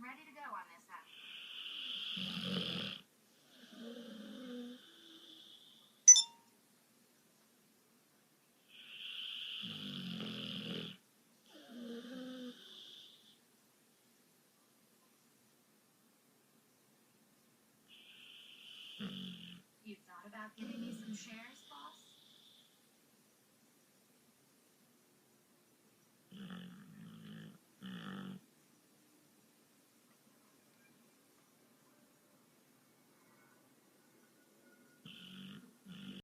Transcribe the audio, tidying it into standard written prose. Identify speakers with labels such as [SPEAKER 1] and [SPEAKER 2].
[SPEAKER 1] I'm ready to go on this one. You thought about giving me some shares?